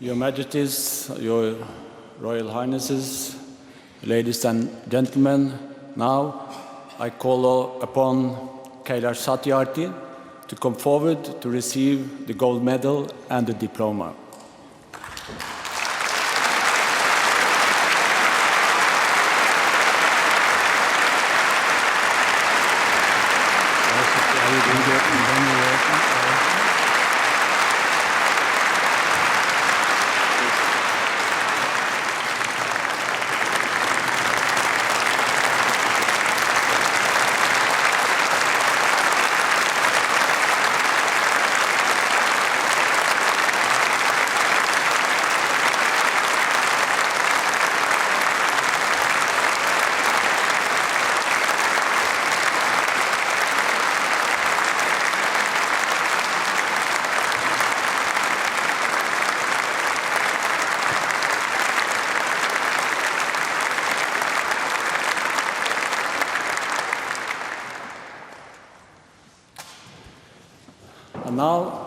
Your Majesties, Your Royal Highnesses, ladies and gentlemen, now I call upon Kailash Satyarthi to come forward to receive the gold medal and the diploma. And now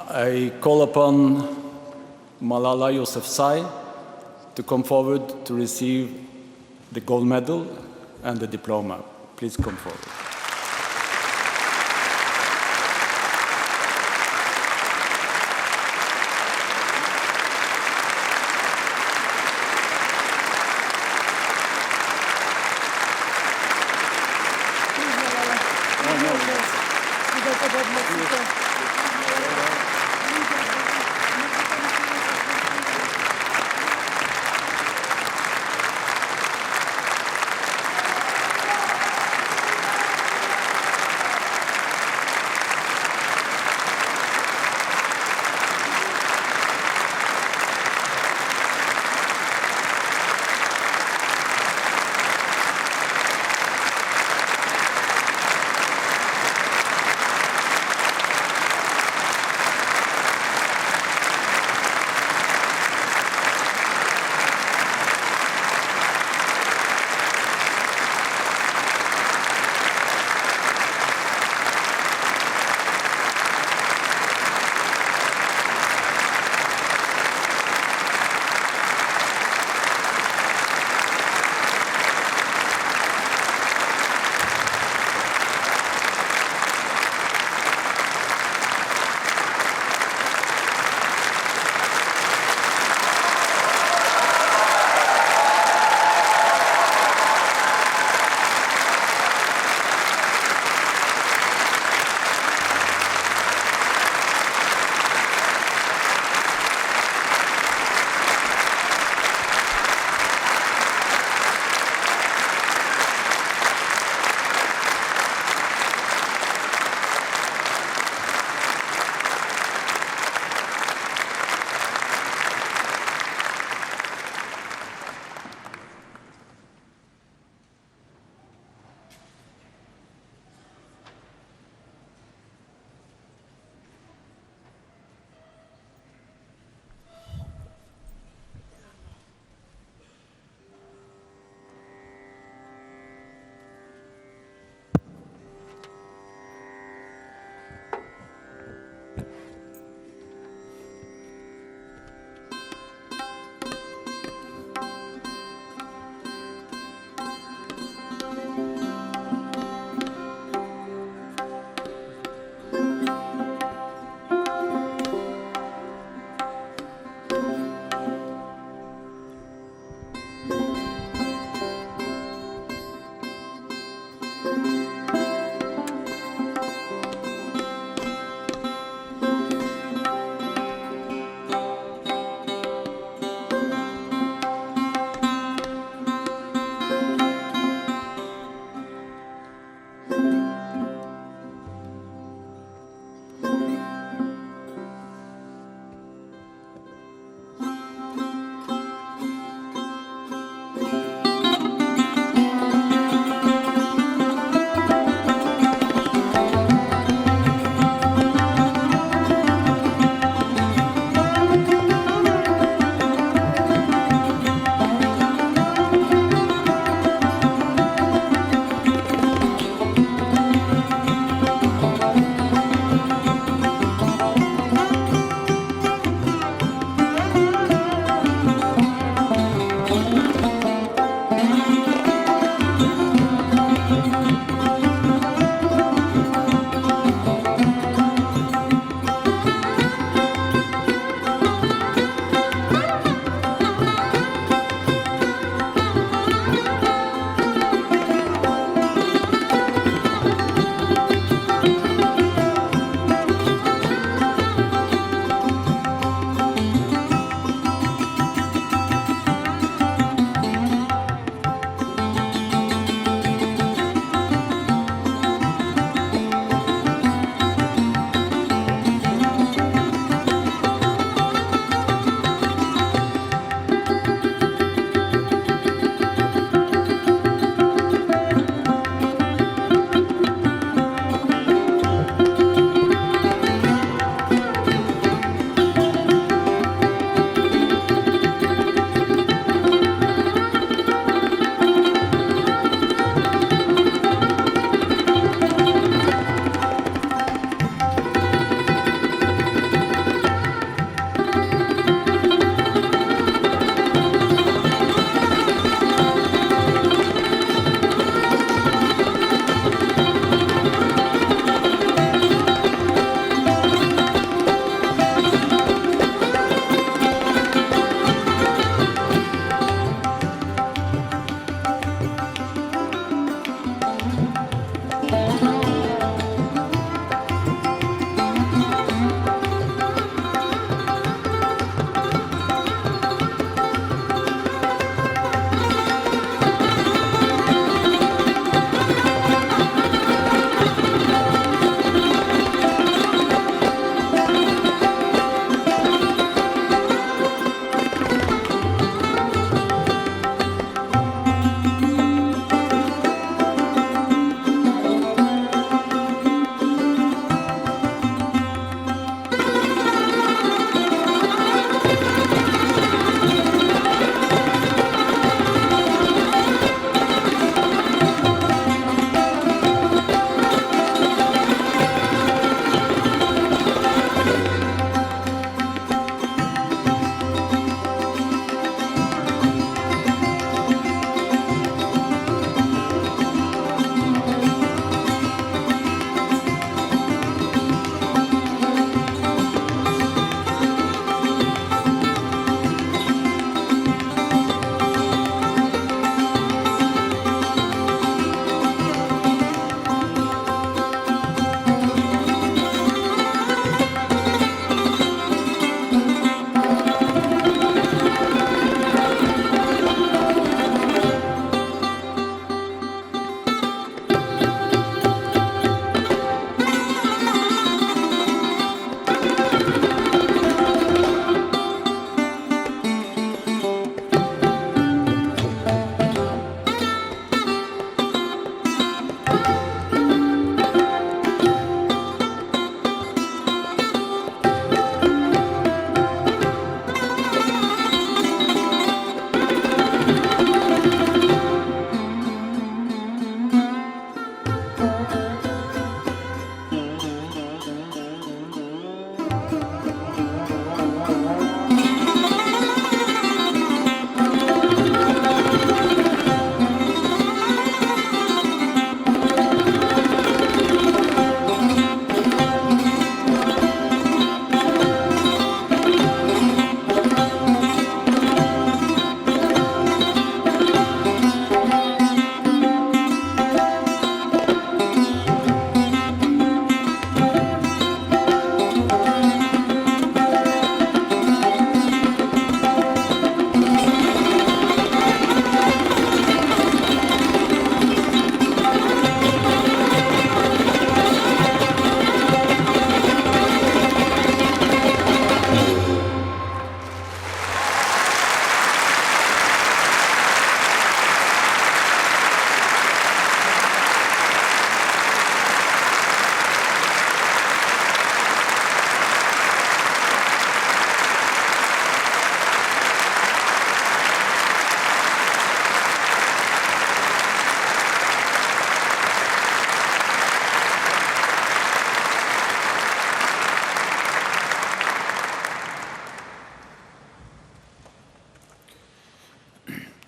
I call upon Malala Yousafzai to come forward to receive the gold medal and the diploma. Please come forward.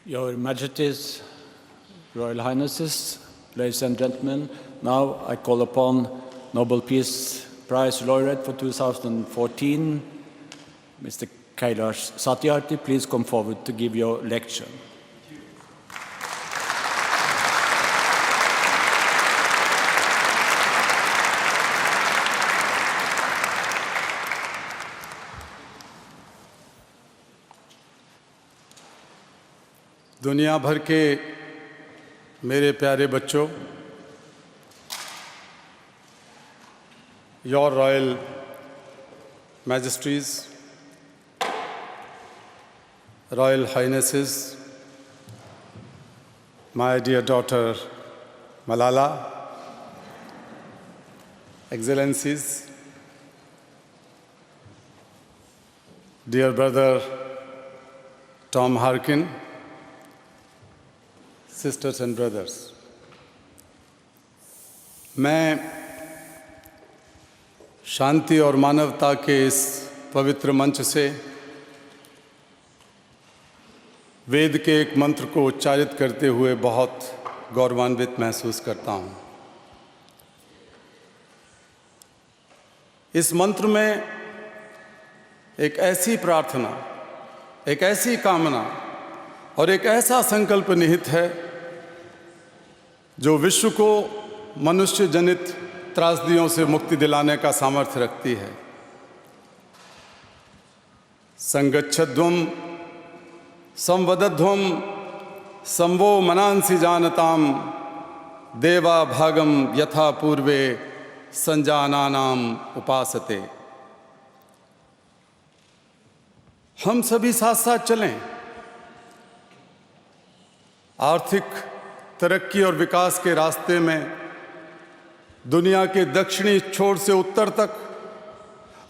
Your Majesties, Royal Highnesses, ladies and gentlemen, now I call upon Nobel Peace Prize laureate for 2014, Mr. Kailash Satyarthi. Please come forward to give your lecture. दुनिया भर के मेरे प्यारे बच्चों, Your Royal Majesties, Royal Highnesses, my dear daughter Malala, Excellencies, dear brother Tom Harkin, sisters and brothers, मैं शांति और मानवता के इस पवित्र मंच से वेद के एक मंत्र को उच्चारित करते हुए बहुत गौरवान्वित महसूस करता हूँ। इस मंत्र में एक ऐसी प्रार्थना, एक ऐसी कामना और एक ऐसा संकल्प निहित है जो विश्व को मनुष्य जनित त्रासदियों से मुक्ति दिलाने का सामर्थ्य रखती है। संगच्छध्वं संवदध्वं संवो मनांसि जानताम देवा भागम यथा पूर्वे संजानानाम उपासते। हम सभी साथ साथ चलें, आर्थिक तरक्की और विकास के रास्ते में दुनिया के दक्षिणी छोर से उत्तर तक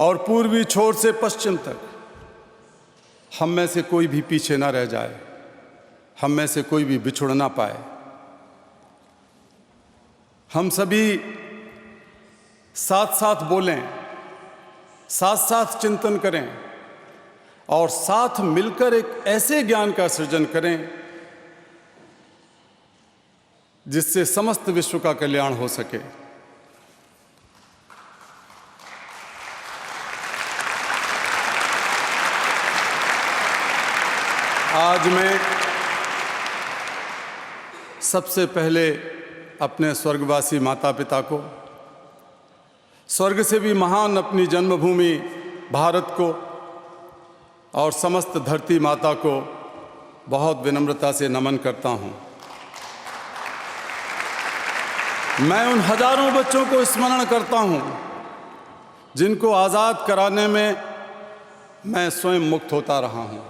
और पूर्वी छोर से पश्चिम तक हम में से कोई भी पीछे ना रह जाए, हम में से कोई भी बिछुड़ ना पाए। हम सभी साथ साथ बोलें, साथ साथ चिंतन करें और साथ मिलकर एक ऐसे ज्ञान का सृजन करें जिससे समस्त विश्व का कल्याण हो सके। आज मैं सबसे पहले अपने स्वर्गवासी माता पिता को, स्वर्ग से भी महान अपनी जन्मभूमि भारत को और समस्त धरती माता को बहुत विनम्रता से नमन करता हूँ। मैं उन हजारों बच्चों को स्मरण करता हूँ जिनको आज़ाद कराने में मैं स्वयं मुक्त होता रहा हूँ।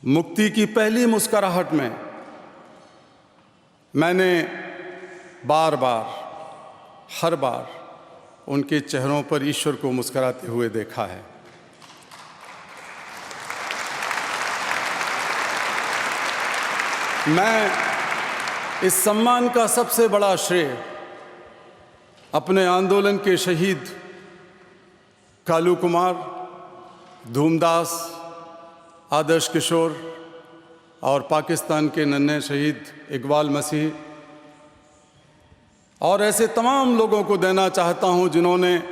मुक्ति की पहली मुस्कुराहट में मैंने बार बार, हर बार उनके चेहरों पर ईश्वर को मुस्कुराते हुए देखा है। मैं इस सम्मान का सबसे बड़ा श्रेय अपने आंदोलन के शहीद कालू कुमार, धूमदास, आदर्श किशोर और पाकिस्तान के नन्हे शहीद इकबाल मसीह और ऐसे तमाम लोगों को देना चाहता हूं जिन्होंने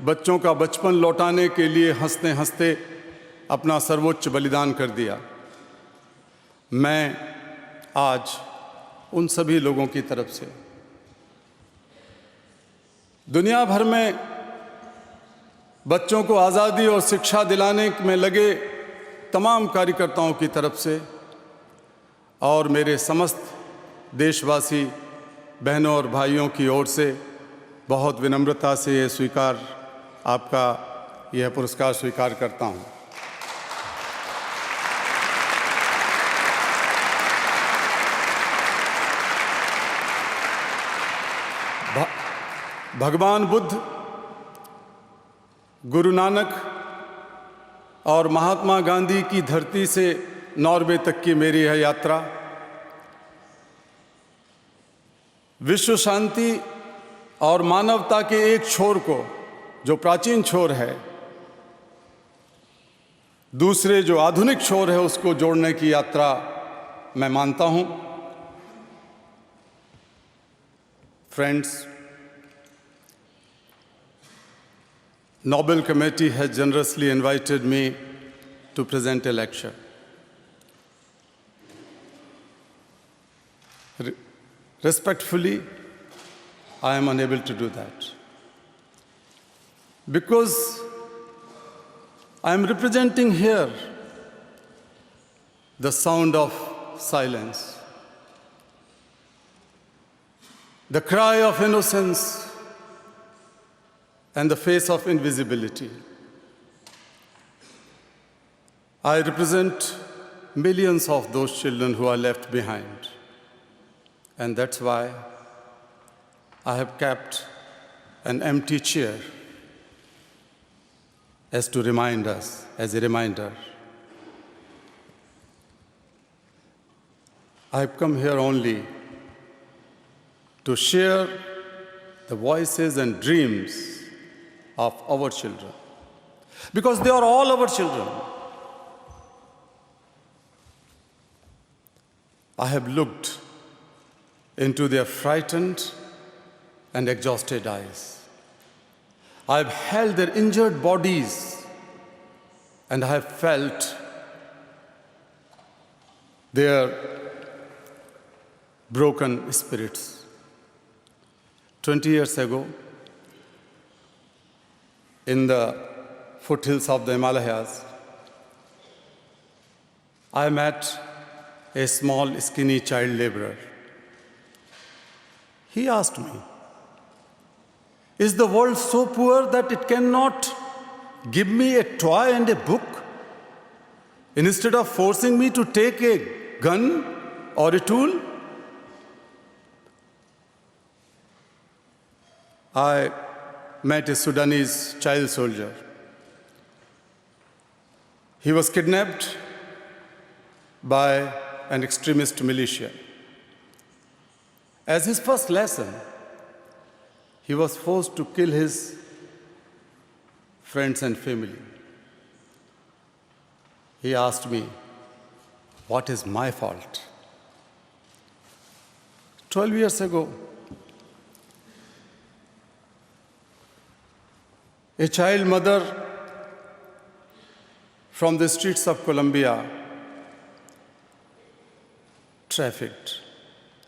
बच्चों का बचपन लौटाने के लिए हंसते हंसते अपना सर्वोच्च बलिदान कर दिया। मैं आज उन सभी लोगों की तरफ से दुनिया भर में बच्चों को आज़ादी और शिक्षा दिलाने में लगे तमाम कार्यकर्ताओं की तरफ से और मेरे समस्त देशवासी बहनों और भाइयों की ओर से बहुत विनम्रता से आपका यह पुरस्कार स्वीकार करता हूँ। भगवान बुद्ध, गुरु नानक और महात्मा गांधी की धरती से नॉर्वे तक की मेरी यह यात्रा विश्व शांति और मानवता के एक छोर को, जो प्राचीन छोर है, दूसरे जो आधुनिक छोर है उसको जोड़ने की यात्रा मैं मानता हूं। Friends, Nobel Committee has generously invited me to present a lecture. Respectfully, I am unable to do that because I am representing here the sound of silence, the cry of innocence, and the face of invisibility. I represent millions of those children who are left behind. And that's why I have kept an empty chair as a reminder. I have come here only to share the voices and dreams of our children, because they are all our children. I have looked into their frightened and exhausted eyes. I have held their injured bodies and I have felt their broken spirits. 20 years ago, in the foothills of the Himalayas, I met a small, skinny child laborer. He asked me, "Is the world so poor that it cannot give me a toy and a book instead of forcing me to take a gun or a tool?" I met a Sudanese child soldier. He was kidnapped by an extremist militia. As his first lesson, he was forced to kill his friends and family. He asked me, "What is my fault?" 12 years ago, a child mother from the streets of Colombia, trafficked,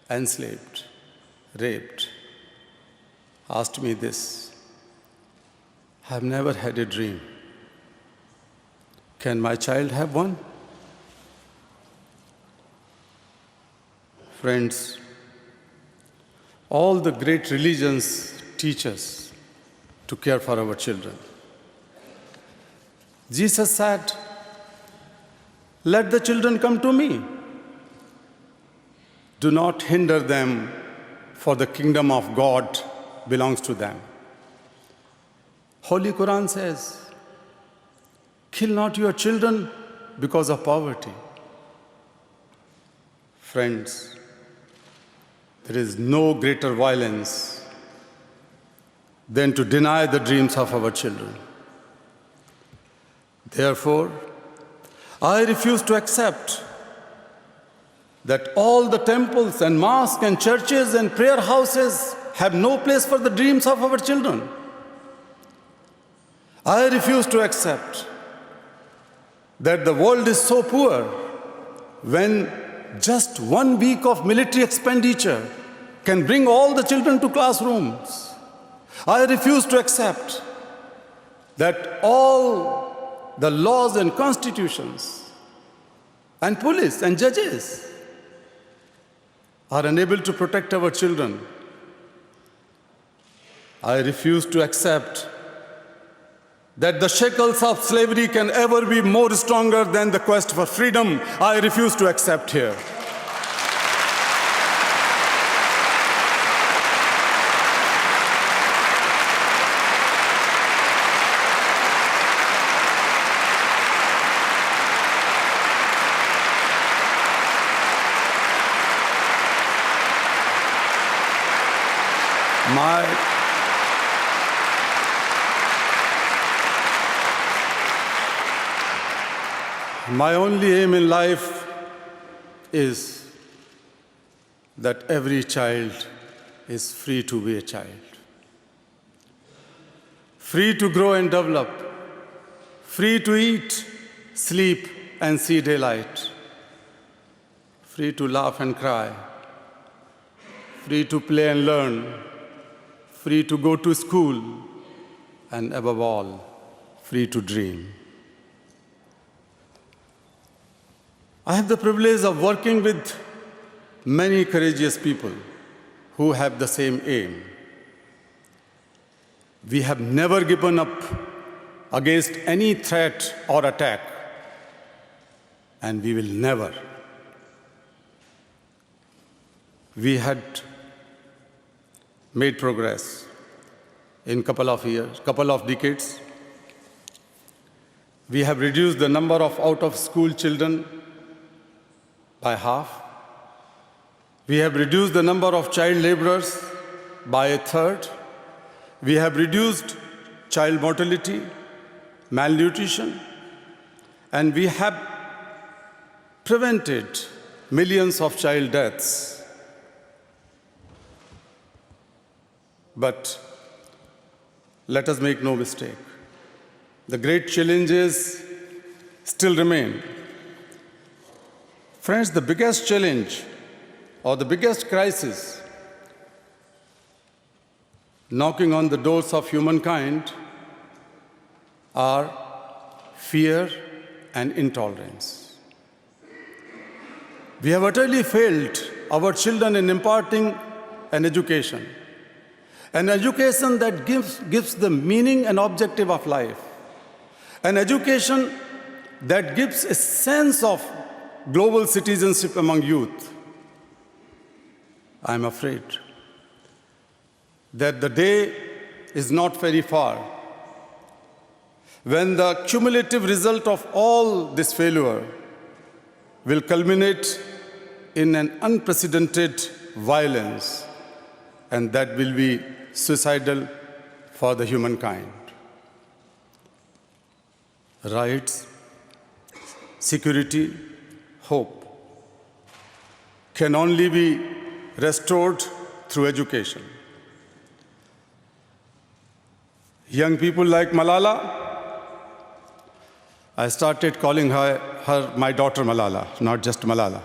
enslaved, raped, asked me this, "I have never had a dream. Can my child have one?" Friends, all the great religions teach us to care for our children. Jesus said, "Let the children come to me. Do not hinder them, for the kingdom of God belongs to them." Holy Quran says, "Kill not your children because of poverty." Friends, there is no greater violence than to deny the dreams of our children. Therefore, I refuse to accept that all the temples and mosques and churches and prayer houses have no place for the dreams of our children. I refuse to accept that the world is so poor when just 1 week of military expenditure can bring all the children to classrooms. I refuse to accept that all the laws and constitutions and police and judges are unable to protect our children. I refuse to accept that the shackles of slavery can ever be more stronger than the quest for freedom. I refuse to accept here. My only aim in life is that every child is free to be a child, free to grow and develop, free to eat, sleep, and see daylight, free to laugh and cry, free to play and learn, free to go to school, and above all, free to dream. I have the privilege of working with many courageous people who have the same aim. We have never given up against any threat or attack, and we will never. We had made progress in couple of decades. We have reduced the number of out-of-school children by half. We have reduced the number of child laborers by a third. We have reduced child mortality, malnutrition, and we have prevented millions of child deaths. But let us make no mistake. The great challenges still remain. Friends, the biggest challenge or the biggest crisis knocking on the doors of humankind are fear and intolerance. We have utterly failed our children in imparting an education that gives the meaning and objective of life, an education that gives a sense of global citizenship among youth. I'm afraid that the day is not very far when the cumulative result of all this failure will culminate in an unprecedented violence, and that will be suicidal for the humankind. Rights, security, hope can only be restored through education. Young people like Malala, I started calling her my daughter Malala, not just Malala.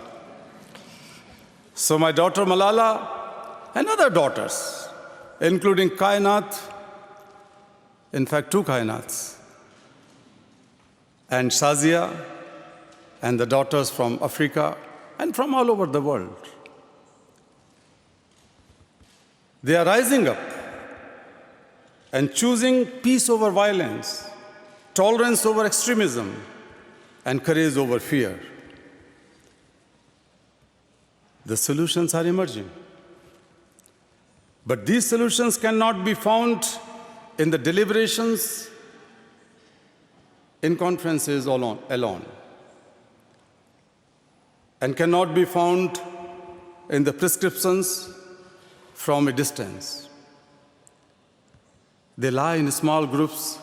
So my daughter Malala and other daughters, including Kainat, in fact 2 Kainats, and Shazia, and the daughters from Africa and from all over the world. They are rising up and choosing peace over violence, tolerance over extremism, and courage over fear. The solutions are emerging. But these solutions cannot be found in the deliberations, in conferences alone, and cannot be found in the prescriptions from a distance. They lie in small groups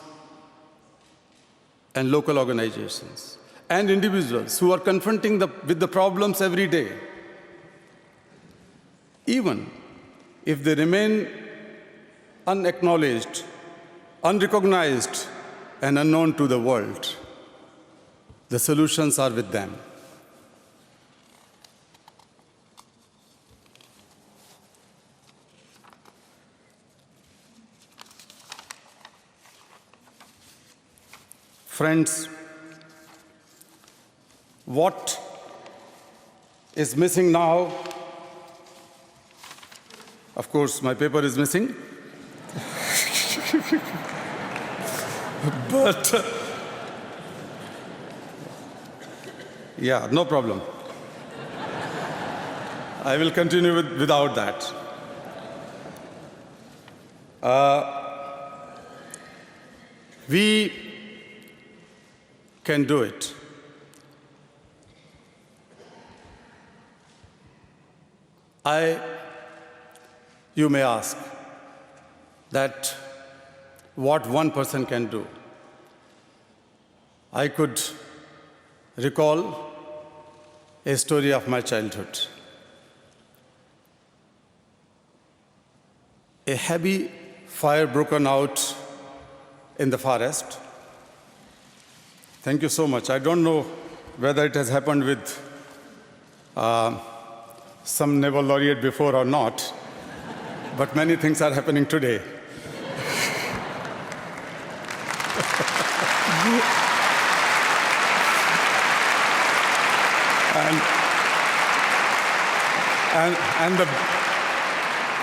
and local organizations and individuals who are confronting with the problems every day. Even if they remain unacknowledged, unrecognized, and unknown to the world, the solutions are with them. Friends, what is missing now? Of course, my paper is missing. But, yeah, no problem. I will continue without that. We can do it. You may ask that what one person can do. I could recall a story of my childhood. A heavy fire broken out in the forest. Thank you so much. I don't know whether it has happened with some Nobel laureate before or not, but many things are happening today.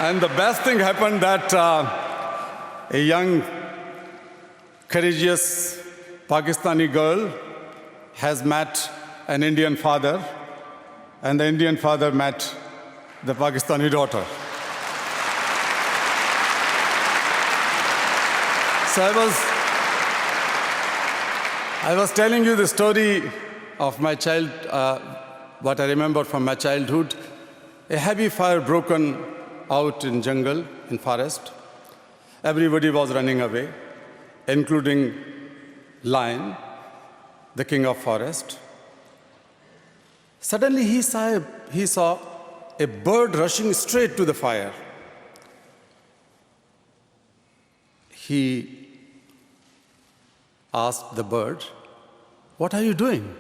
And the best thing happened that a young, courageous Pakistani girl has met an Indian father, and the Indian father met the Pakistani daughter. So I was telling you the story of my child, what I remember from my childhood. A heavy fire broken out in jungle, in forest. Everybody was running away, including lion, the king of forest. Suddenly he saw a bird rushing straight to the fire. He asked the bird, "What are you doing?"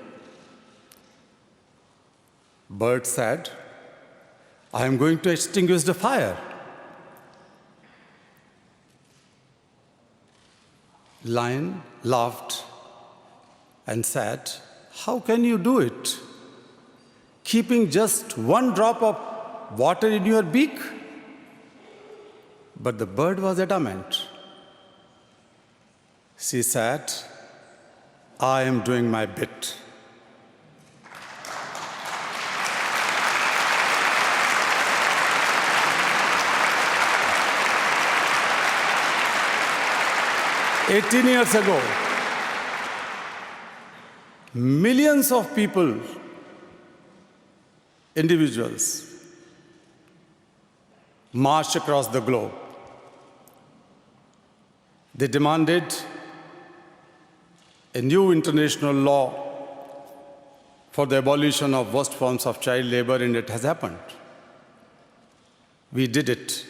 Bird said, "I am going to extinguish the fire." Lion laughed and said, "How can you do it? Keeping just one drop of water in your beak?" But the bird was adamant. She said, "I am doing my bit." "18 years ago, millions of people, individuals, marched across the globe. They demanded a new international law for the abolition of worst forms of child labor, and it has happened. We did it.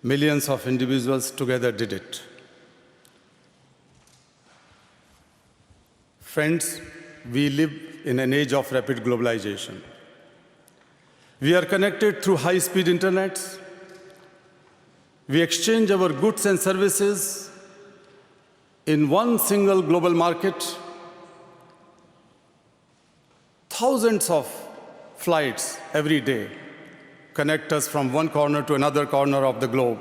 Millions of individuals together did it. Friends, we live in an age of rapid globalization. We are connected through high-speed internet. We exchange our goods and services in one single global market. Thousands of flights every day connect us from one corner to another corner of the globe.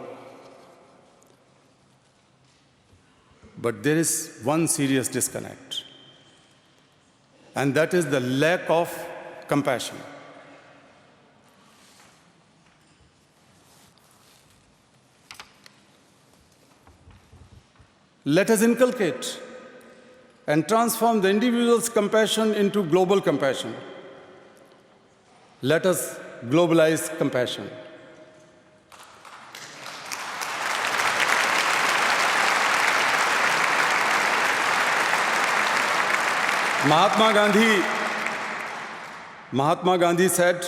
But there is one serious disconnect, and that is the lack of compassion. Let us inculcate and transform the individual's compassion into global compassion. Let us globalize compassion. Mahatma Gandhi said,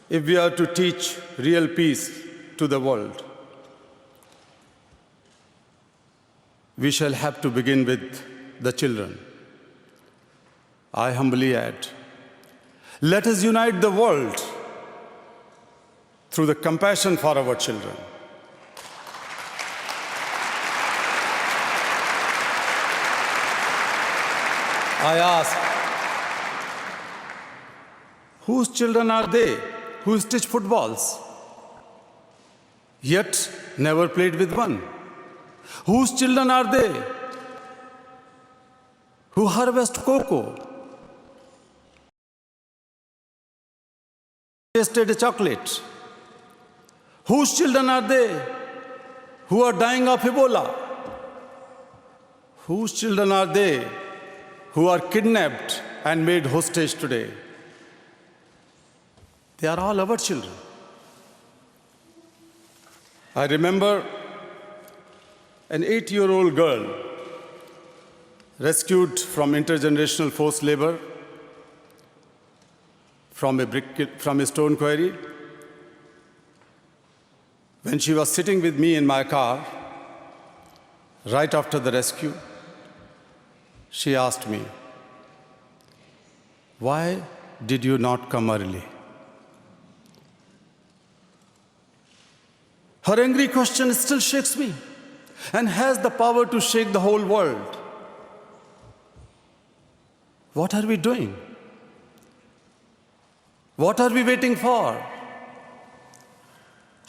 if we are to teach real peace to the world, we shall have to begin with the children. I humbly add, let us unite the world through the compassion for our children. I ask, whose children are they who stitch footballs, yet never played with one? Whose children are they who harvest cocoa, tasted a chocolate? Whose children are they who are dying of Ebola? Whose children are they who are kidnapped and made hostage today? They are all our children. I remember an 8-year-old girl rescued from intergenerational forced labor from a stone quarry. When she was sitting with me in my car, right after the rescue, she asked me, "Why did you not come early?" Her angry question still shakes me and has the power to shake the whole world. What are we doing? What are we waiting for?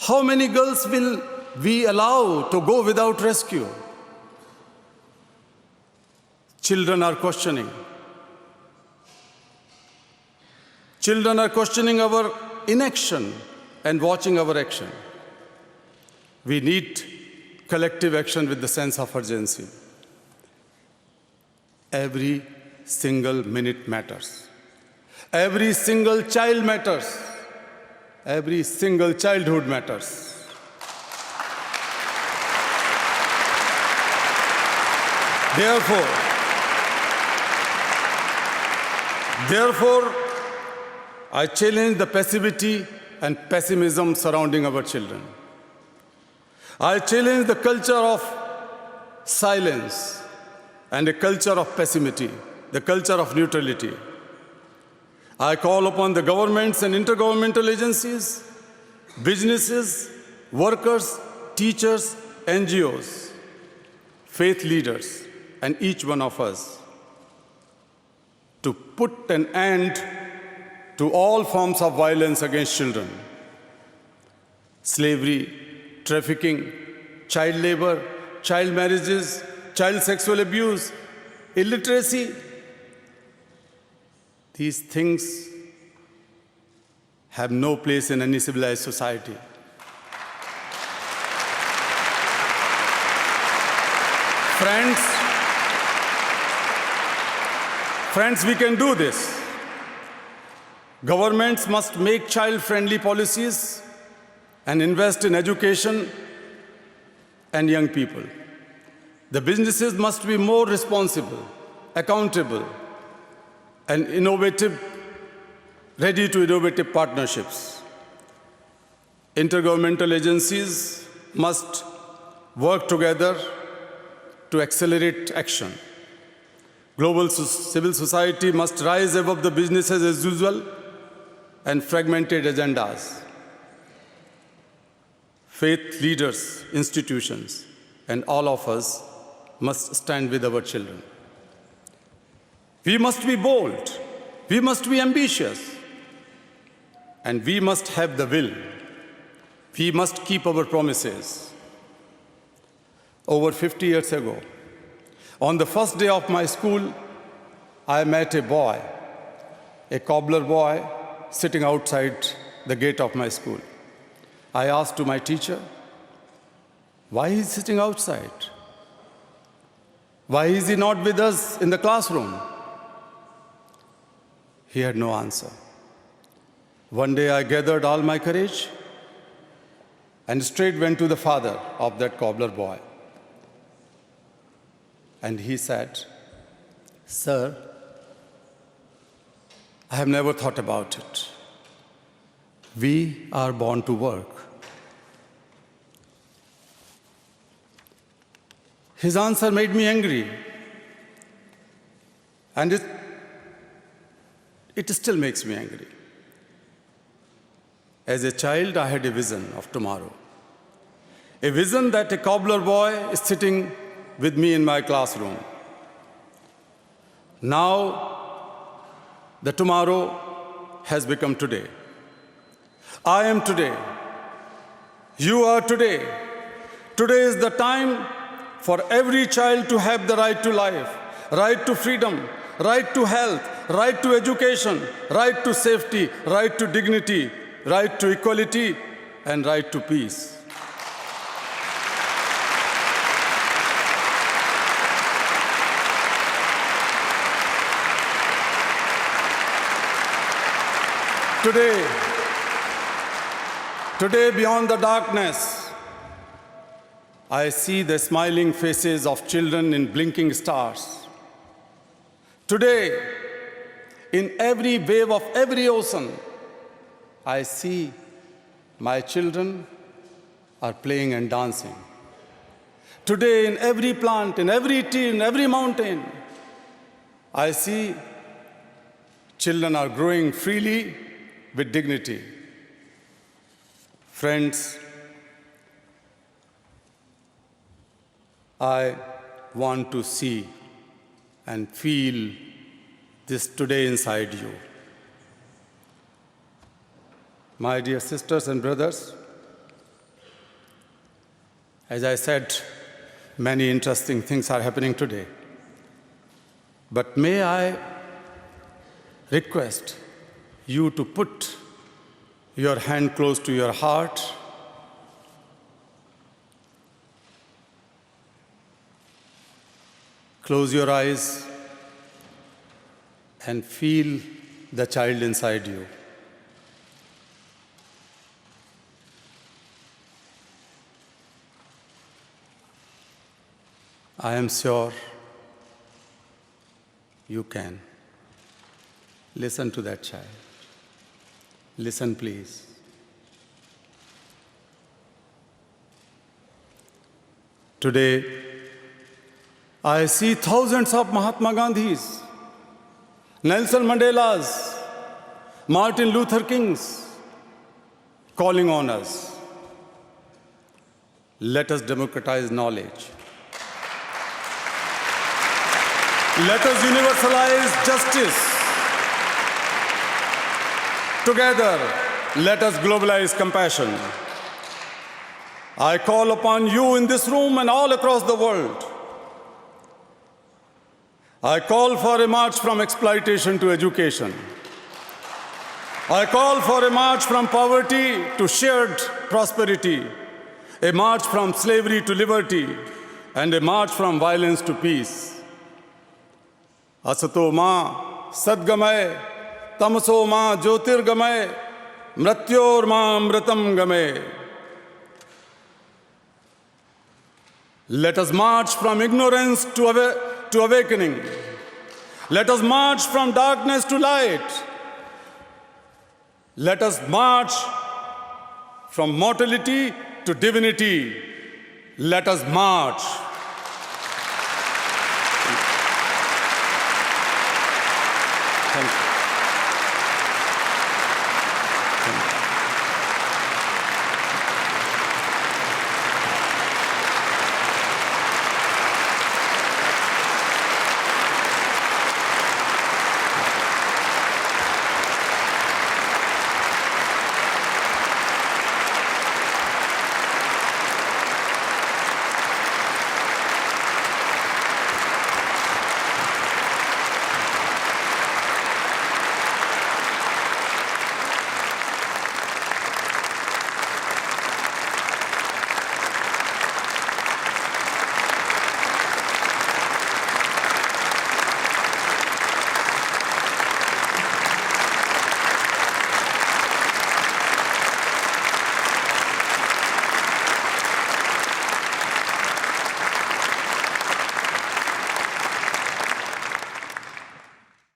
How many girls will we allow to go without rescue? Children are questioning. Children are questioning our inaction and watching our action. We need collective action with the sense of urgency. Every single minute matters. Every single child matters. Every single childhood matters. Therefore, I challenge the passivity and pessimism surrounding our children. I challenge the culture of silence and a culture of pessimism, the culture of neutrality. I call upon the governments and intergovernmental agencies, businesses, workers, teachers, NGOs, faith leaders, and each one of us to put an end to all forms of violence against children. Slavery, trafficking, child labor, child marriages, child sexual abuse, illiteracy. These things have no place in any civilized society. Friends, we can do this. Governments must make child-friendly policies and invest in education and young people. The businesses must be more responsible, accountable, and innovative, ready to innovative partnerships. Intergovernmental agencies must work together to accelerate action. Global civil society must rise above the businesses as usual and fragmented agendas. Faith leaders, institutions, and all of us must stand with our children. We must be bold, we must be ambitious, and we must have the will. We must keep our promises. Over 50 years ago, on the first day of my school, I met a boy, a cobbler boy, sitting outside the gate of my school. I asked to my teacher, why is he sitting outside? Why is he not with us in the classroom? He had no answer. One day I gathered all my courage and straight went to the father of that cobbler boy. And he said, "Sir, I have never thought about it. We are born to work." His answer made me angry. And it still makes me angry. As a child, I had a vision of tomorrow. A vision that a cobbler boy is sitting with me in my classroom. Now, the tomorrow has become today. I am today. You are today. Today is the time for every child to have the right to life, right to freedom, right to health, right to education, right to safety, right to dignity, right to equality, and right to peace. Today, beyond the darkness, I see the smiling faces of children in blinking stars. Today, in every wave of every ocean, I see my children are playing and dancing. Today, in every plant, in every tree, in every mountain, I see children are growing freely with dignity. Friends, I want to see and feel this today inside you. My dear sisters and brothers, as I said, many interesting things are happening today. But may I request you to put your hand close to your heart close your eyes and feel the child inside you. I am sure you can. Listen to that child. Listen, please. Today, I see thousands of Mahatma Gandhis, Nelson Mandelas, Martin Luther Kings calling on us. Let us democratize knowledge. Let us universalize justice. Together, let us globalize compassion. I call upon you in this room and all across the world. I call for a march from exploitation to education. I call for a march from poverty to shared prosperity, a march from slavery to liberty, and a march from violence to peace. Asato ma sadgamay, tamaso ma jyotirgamay, mrityor ma amritam gamay. Let us march from ignorance to awakening. Let us march from darkness to light. Let us march from mortality to divinity. Let us march